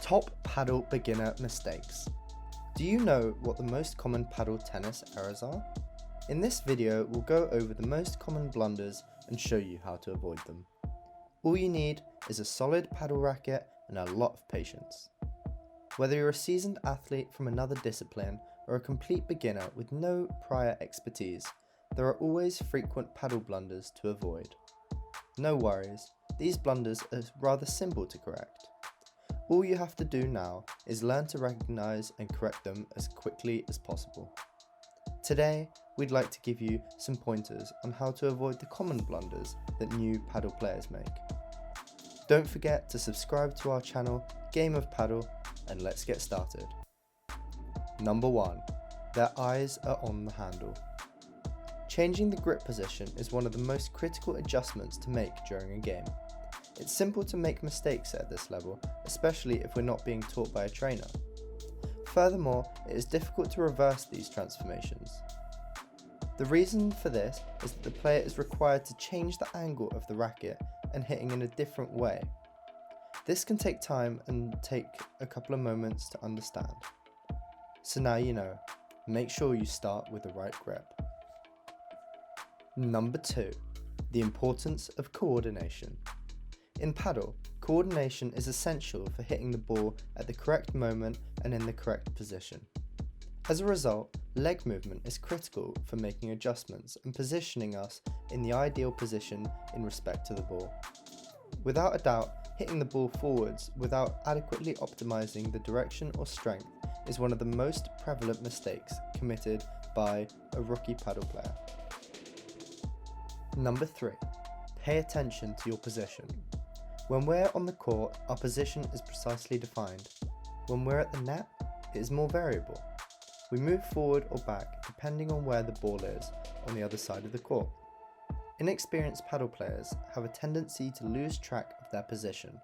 Top paddle beginner mistakes. Do you know what the most common paddle tennis errors are? In this video, we'll go over the most common blunders and show you how to avoid them. All you need is a solid paddle racket and a lot of patience. Whether you're a seasoned athlete from another discipline or a complete beginner with no prior expertise, there are always frequent paddle blunders to avoid. No worries, these blunders are rather simple to correct. All you have to do now is learn to recognize and correct them as quickly as possible. Today, we'd like to give you some pointers on how to avoid the common blunders that new paddle players make. Don't forget to subscribe to our channel, Game of Paddle, and let's get started. Number 1. Their eyes are on the handle. Changing the grip position is one of the most critical adjustments to make during a game. It's simple to make mistakes at this level, especially if we're not being taught by a trainer. Furthermore, it is difficult to reverse these transformations. The reason for this is that the player is required to change the angle of the racket and hitting in a different way. This can take time and take a couple of moments to understand. So now you know, make sure you start with the right grip. Number 2. The importance of coordination. In paddle, coordination is essential for hitting the ball at the correct moment and in the correct position. As a result, leg movement is critical for making adjustments and positioning us in the ideal position in respect to the ball. Without a doubt, hitting the ball forwards without adequately optimizing the direction or strength is one of the most prevalent mistakes committed by a rookie paddle player. Number 3. Pay attention to your position. When we're on the court, our position is precisely defined. When we're at the net, it is more variable. We move forward or back depending on where the ball is on the other side of the court. Inexperienced paddle players have a tendency to lose track of their position.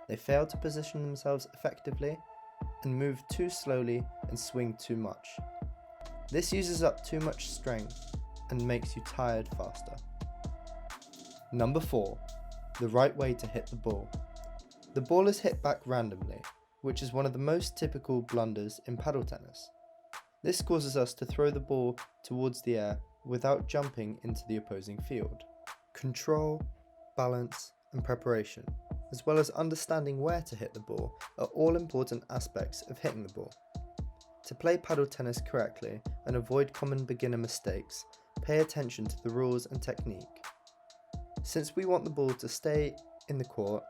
They fail to position themselves effectively and move too slowly and swing too much. This uses up too much strength and makes you tired faster. Number 4. The right way to hit the ball. The ball is hit back randomly, which is one of the most typical blunders in paddle tennis. This causes us to throw the ball towards the air without jumping into the opposing field. Control, balance, and preparation, as well as understanding where to hit the ball, are all important aspects of hitting the ball. To play paddle tennis correctly and avoid common beginner mistakes, pay attention to the rules and technique. Since we want the ball to stay in the court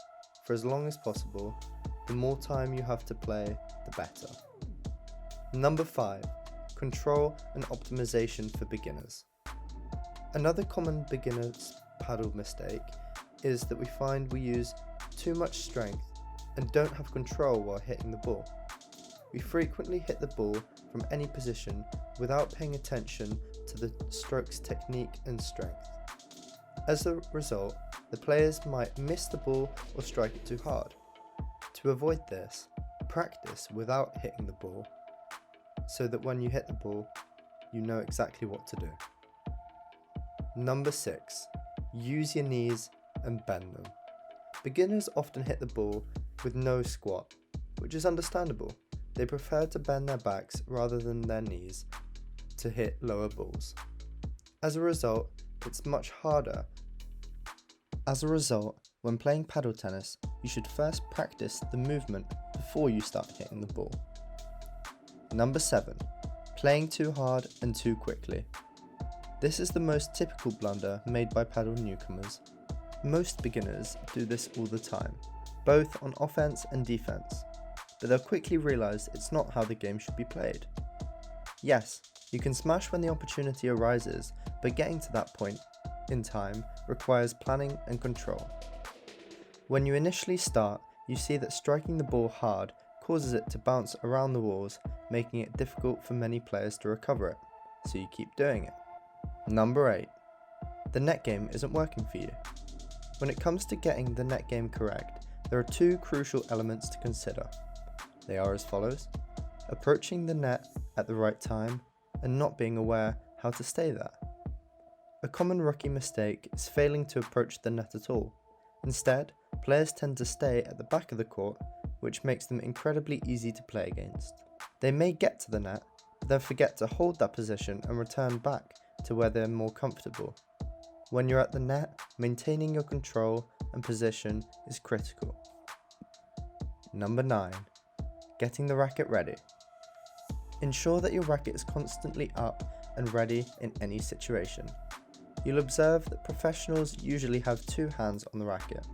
for as long as possible, the more time you have to play, the better. Number 5. Control and optimization for beginners. Another common beginner's paddle mistake is that we find we use too much strength and don't have control while hitting the ball. We frequently hit the ball from any position without paying attention to the stroke's technique and strength. As a result, the players might miss the ball or strike it too hard. To avoid this, practice without hitting the ball so that when you hit the ball, you know exactly what to do. Number 6. Use your knees and bend them. Beginners often hit the ball with no squat, which is understandable. They prefer to bend their backs rather than their knees to hit lower balls. As a result, it's much harder. When playing paddle tennis, you should first practice the movement before you start hitting the ball. Number 7. Playing too hard and too quickly. This is the most typical blunder made by paddle newcomers. Most beginners do this all the time, both on offense and defense, but they'll quickly realize it's not how the game should be played. Yes, you can smash when the opportunity arises, but getting to that point in time requires planning and control. When you initially start, you see that striking the ball hard causes it to bounce around the walls, making it difficult for many players to recover it, so you keep doing it. Number 8. The net game isn't working for you. When it comes to getting the net game correct, there are 2 crucial elements to consider. They are as follows: approaching the net at the right time and not being aware how to stay there. A common rookie mistake is failing to approach the net at all. Instead, players tend to stay at the back of the court which makes them incredibly easy to play against. They may get to the net, but then forget to hold that position and return back to where they're more comfortable. When you're at the net, maintaining your control and position is critical. Number 9. Getting the racket ready. Ensure that your racket is constantly up and ready in any situation. You'll observe that professionals usually have 2 hands on the racket,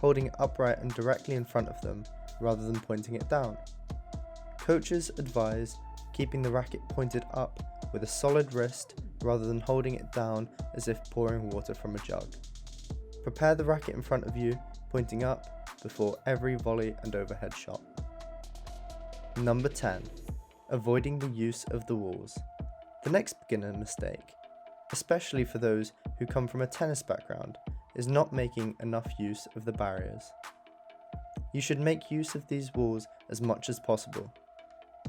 holding it upright and directly in front of them rather than pointing it down. Coaches advise keeping the racket pointed up with a solid wrist rather than holding it down as if pouring water from a jug. Prepare the racket in front of you, pointing up before every volley and overhead shot. Number 10. Avoiding the use of the walls. The next beginner mistake, especially for those who come from a tennis background, is not making enough use of the barriers. You should make use of these walls as much as possible.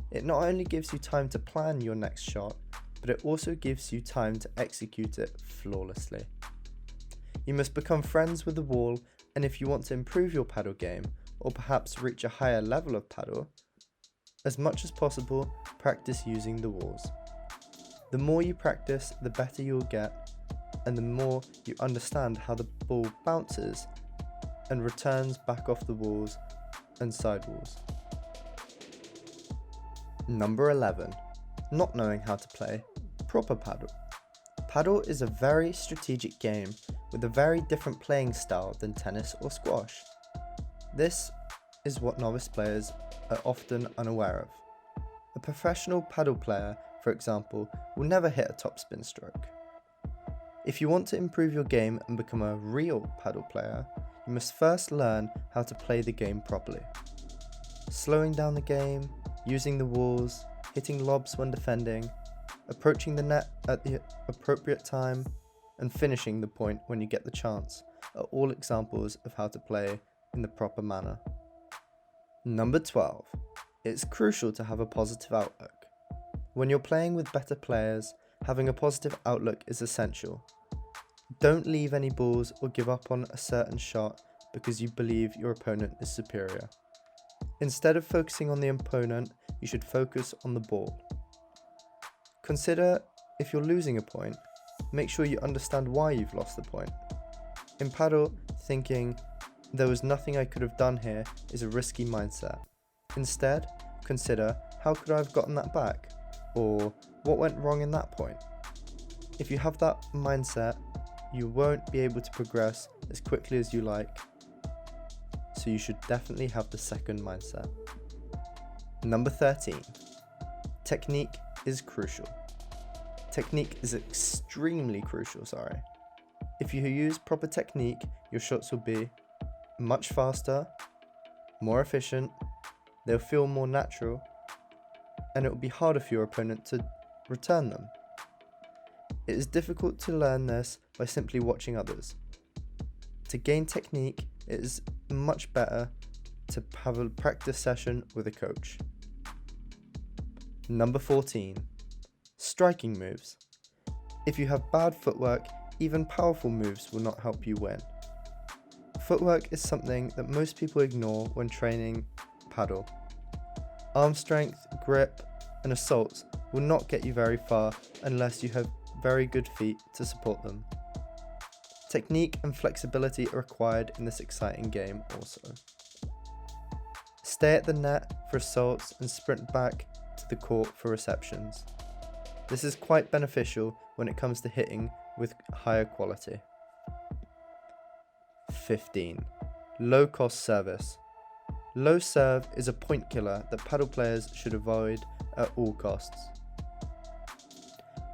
It not only gives you time to plan your next shot, but it also gives you time to execute it flawlessly. You must become friends with the wall, and if you want to improve your paddle game, or perhaps reach a higher level of paddle, as much as possible, practice using the walls. The more you practice, the better you'll get, and the more you understand how the ball bounces and returns back off the walls and sidewalls. Number 11. Not knowing how to play proper paddle. Paddle is a very strategic game with a very different playing style than tennis or squash. This is what novice players are often unaware of. A professional paddle player, for example, will never hit a topspin stroke. If you want to improve your game and become a real paddle player, you must first learn how to play the game properly. Slowing down the game, using the walls, hitting lobs when defending, approaching the net at the appropriate time, and finishing the point when you get the chance are all examples of how to play in the proper manner. Number 12. It's crucial to have a positive outlook. When you're playing with better players, having a positive outlook is essential. Don't leave any balls or give up on a certain shot because you believe your opponent is superior. Instead of focusing on the opponent, you should focus on the ball. Consider if you're losing a point, make sure you understand why you've lost the point. In paddle, thinking, "There was nothing I could have done here," is a risky mindset. Instead, consider, "How could I have gotten that back?" Or, "What went wrong in that point?" If you have that mindset, you won't be able to progress as quickly as you like, so you should definitely have the second mindset. Number 13. Technique is crucial. Technique is extremely crucial, If you use proper technique, your shots will be much faster, more efficient, they'll feel more natural, and it will be harder for your opponent to return them. It is difficult to learn this by simply watching others. To gain technique, it is much better to have a practice session with a coach. Number 14. Striking moves. If you have bad footwork, even powerful moves will not help you win. Footwork is something that most people ignore when training paddle. Arm strength, grip, and assaults will not get you very far unless you have very good feet to support them. Technique and flexibility are required in this exciting game also. Stay at the net for assaults and sprint back to the court for receptions. This is quite beneficial when it comes to hitting with higher quality. 15. Low cost service. Low serve is a point killer that paddle players should avoid at all costs.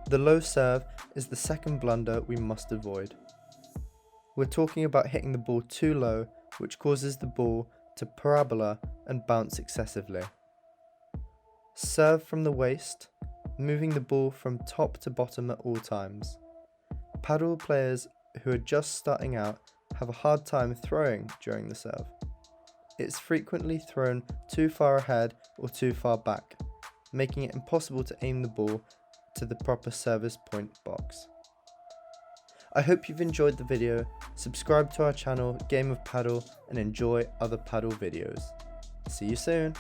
The low serve is the second blunder we must avoid. We're talking about hitting the ball too low, which causes the ball to parabola and bounce excessively. Serve from the waist, moving the ball from top to bottom at all times. Paddle players who are just starting out have a hard time throwing during the serve. It's frequently thrown too far ahead or too far back, making it impossible to aim the ball to the proper service point box. I hope you've enjoyed the video. Subscribe to our channel, Game of Paddle, and enjoy other paddle videos. See you soon!